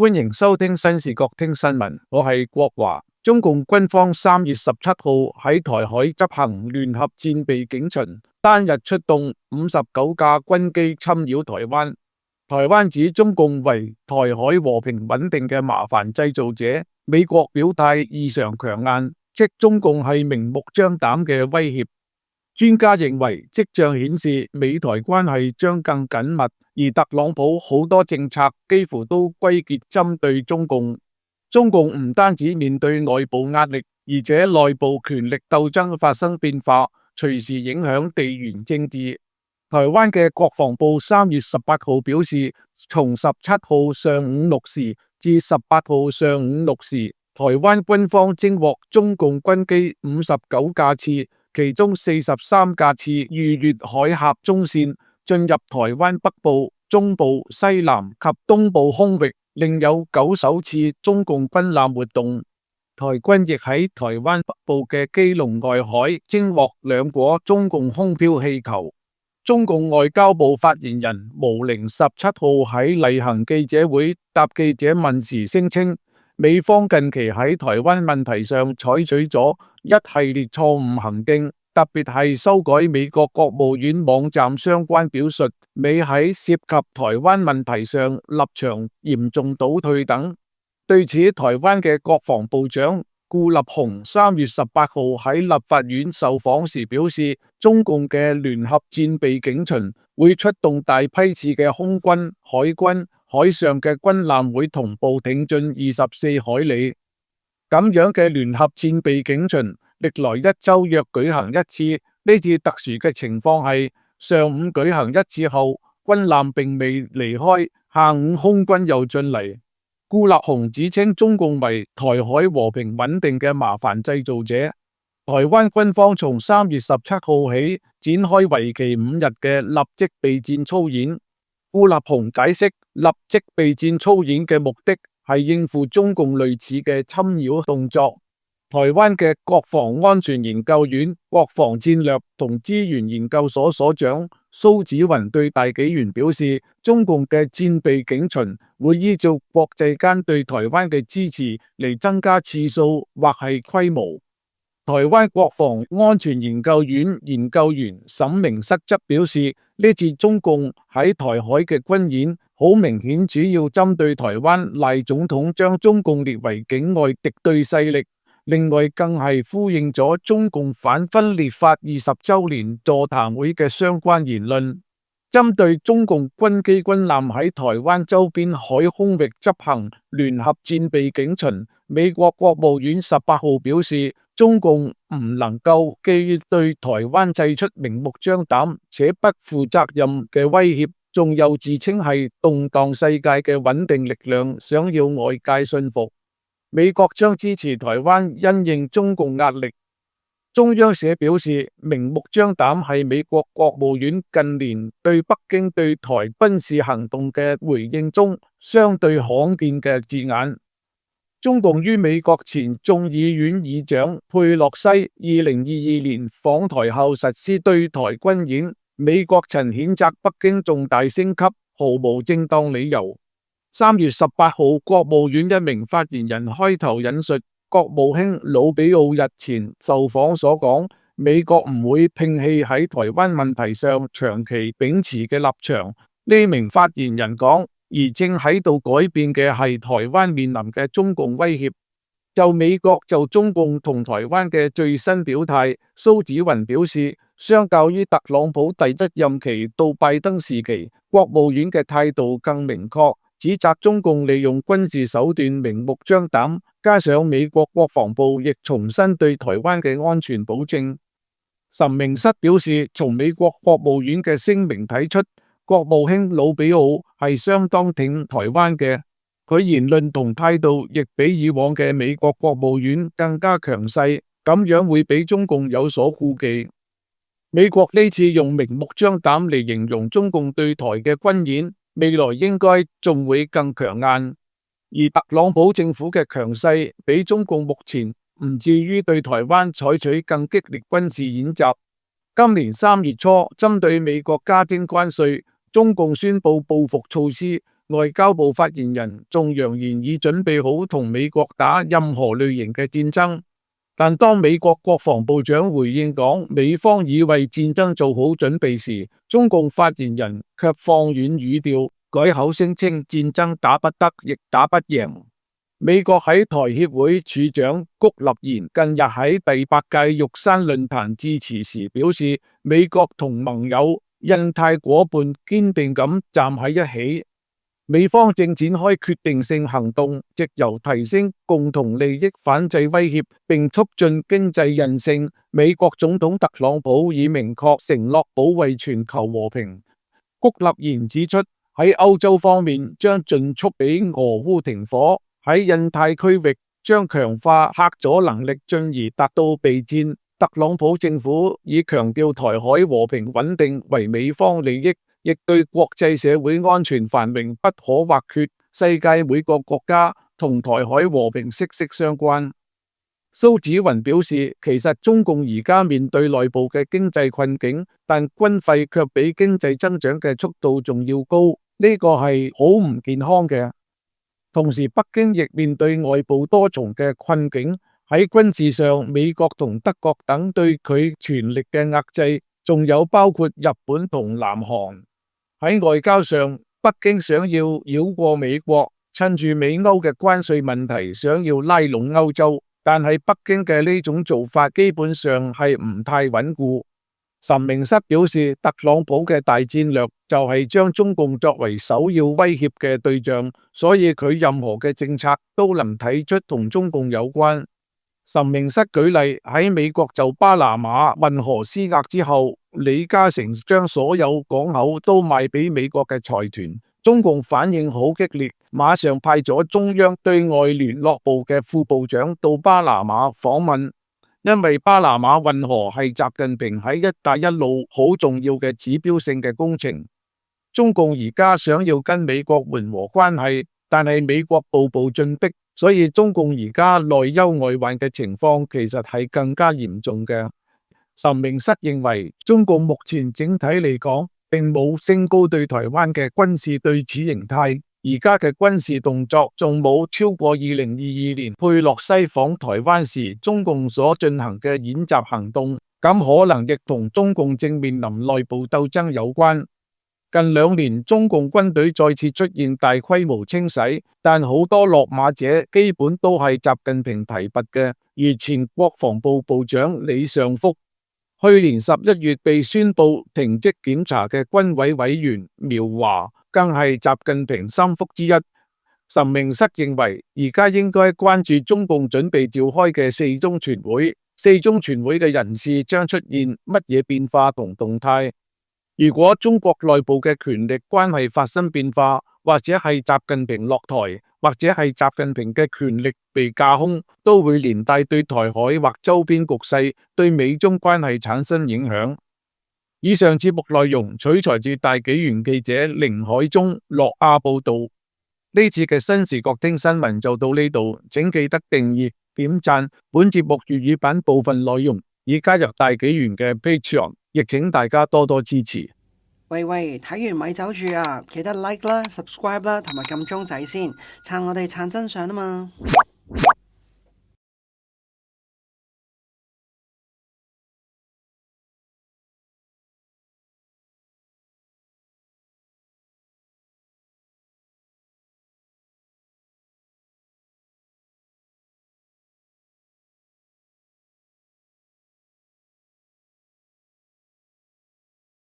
歡迎收聽新視角聽新聞，我係國華。中共軍方3月17號喺台海執行聯合戰備警巡，單日出動59架軍機侵擾台灣。台灣指中共為台海和平穩定嘅麻煩製造者，美國表態異常強硬，即中共係明目張膽嘅威脅。專家認為，跡象顯示美台關係將更緊密，而特朗普好多政策幾乎都歸結針對中共。中共唔單止面對外部壓力，而且內部權力鬥爭發生變化，隨時影響地緣政治。台灣嘅國防部3月18號表示，從17號上午6時至18號上午6時，台灣軍方偵獲中共軍機59架次，其中43架次逾越海峽中線，進入台灣北部、中部、西南及東部空域，另有9艘次中共軍艦活動。台軍亦喺台灣北部嘅基隆外海偵獲2顆中共空飄氣球。中共外交部發言人毛寧17號喺例行記者會答記者問時聲稱，美方近期喺台灣問題上採取咗一系列錯誤行徑，特別係修改美國國務院網站相關表述，美喺涉及台灣問題上立場嚴重倒退等。對此，台灣嘅國防部長顧立雄3月18號喺立法院受訪時表示，中共嘅聯合戰備警巡會出動大批次嘅空軍、海軍、海上嘅軍艦會同步挺進24海里。咁樣嘅聯合戰備警巡，歷來1週約舉行一次。呢次特殊嘅情況係上午舉行一次後，軍艦並未離開，下午空軍又進嚟。顧立雄指稱中共為台海和平穩定嘅麻煩製造者。台灣軍方從3月17號起展開為期5日嘅立即備戰操演。顧立雄解釋，立即備戰操演嘅目的係應付中共類似嘅侵擾動作。台灣嘅國防安全研究院國防戰略同資源研究所所長蘇紫雲對大紀元表示，中共嘅戰備警巡會依照國際間對台灣嘅支持嚟增加次數或係規模。台灣國防安全研究院研究員沈明室則表示，呢次中共喺台海嘅軍演好明顯主要針對台灣，賴總統將中共列為境外敵對勢力。另外，更係呼應咗中共反分裂法20週年座談會嘅相關言論。針對中共軍機軍艦喺台灣周邊海空域執行聯合戰備警巡，美國國務院18號表示，中共唔能夠既對台灣祭出明目張膽且不負責任嘅威脅，仲又自稱係動盪世界嘅穩定力量，想要外界信服。美國將支持台灣因應中共壓力。中央社表示，明目張膽係美國國務院近年對北京對台軍事行動嘅回應中相對罕見嘅字眼。中共於美國前眾議院議長佩洛西2022年訪台後實施對台軍演，美國曾譴責北京重大升級，毫無正當理由。3月18號，國務院一名發言人開頭引述國務卿魯比奧日前受訪所講，美國唔會摒棄喺台灣問題上長期秉持嘅立場。呢名發言人講，而正喺度改變嘅係台灣面臨嘅中共威脅。就美國就中共同台灣嘅最新表態，蘇紫雲表示，相較於特朗普第一任期到拜登時期，國務院嘅態度更明確，指責中共利用軍事手段明目張膽，加上美國國防部亦重申對台灣嘅安全保證。岑明室表示，從美國國務院嘅聲明睇出，國務卿魯比奧係相當挺台灣嘅，佢言論同態度亦比以往嘅美國國務院更加強勢，咁樣會俾中共有所顧忌。美國呢次用明目張膽嚟形容中共對台嘅軍演，未來應該仲會更強硬，而特朗普政府嘅強勢比中共目前唔至於對台灣採取更激烈軍事演習。今年3月初，針對美國加徵關稅，中共宣布報復措施，外交部發言人仲揚言已準備好同美國打任何類型嘅戰爭。但當美國國防部長回應講美方已為戰爭做好準備時，中共發言人卻放軟語調，改口聲稱戰爭打不得，亦打不贏。美國喺台協會處長谷立言近日喺第8屆玉山論壇致辭時表示，美國同盟友、印太夥伴堅定咁站喺一起。美方正展開決定性行動，藉由提升共同利益反制威脅，並促進經濟韌性。美國總統特朗普已明確承諾保衛全球和平。谷立言指出，喺歐洲方面將盡速俾俄烏停火，喺印太區域將強化嚇阻能力，進而達到備戰。特朗普政府以強調台海和平穩定為美方利益，亦對國際社會安全繁榮不可或缺。世界每個國家同台海和平息息相關。蘇紫雲表示，其實中共而家面對內部嘅經濟困境，但軍費卻比經濟增長嘅速度仲要高，呢個係好唔健康嘅。同時，北京亦面對外部多重嘅困境。喺軍事上，美國同德國等對佢全力嘅壓制，仲有包括日本同南韓。喺外交上，北京想要繞過美國，趁住美歐嘅關稅問題，想要拉攏歐洲，但係北京嘅呢種做法基本上係唔太穩固。岑明瑟表示，特朗普嘅大戰略就係將中共作為首要威脅嘅對象，所以佢任何嘅政策都能睇出同中共有關。岑明瑟舉例，喺美國就巴拿馬運河施壓之後，李嘉誠將所有港口都賣俾美國嘅財團，中共反應好激烈，馬上派咗中央對外聯絡部嘅副部長到巴拿馬訪問，因為巴拿馬運河係習近平喺一帶一路好重要嘅指標性嘅工程。中共而家想要跟美國緩和關係，但係美國步步進逼，所以中共而家內憂外患嘅情況其實係更加嚴重嘅。岑明瑟認為，中共目前整體嚟講並冇升高對台灣嘅軍事對峙形態，而家嘅軍事動作仲冇超過2022年佩洛西訪台灣時中共所進行嘅演習行動，咁可能亦同中共正面臨內部鬥爭有關。近2年，中共軍隊再次出現大規模清洗，但好多落馬者基本都係習近平提拔嘅，如前國防部部長李尚福。去年11月被宣布停職檢查嘅軍委委員苗華，更係習近平心腹之一。岑明瑟認為，而家應該關注中共準備召開嘅4中全會，4中全會嘅人事將出現乜嘢變化同動態。如果中國內部嘅權力關係發生變化，或者係習近平落台，或者係習近平嘅權力被架空，都會連帶對台海或周邊局勢、對美中關係產生影響。以上節目內容取材自大紀元記者凌海中、諾亞報道。呢次嘅新視覺聽新聞就到呢度，請記得訂閱、點讚本節目粵語版部分內容，以加入大紀元嘅 Patreon。亦請大家多多支持。喂，睇完咪走住啊！記得 like 啦、subscribe 啦，同埋撳鐘仔先，撐我哋撐真相啊嘛〜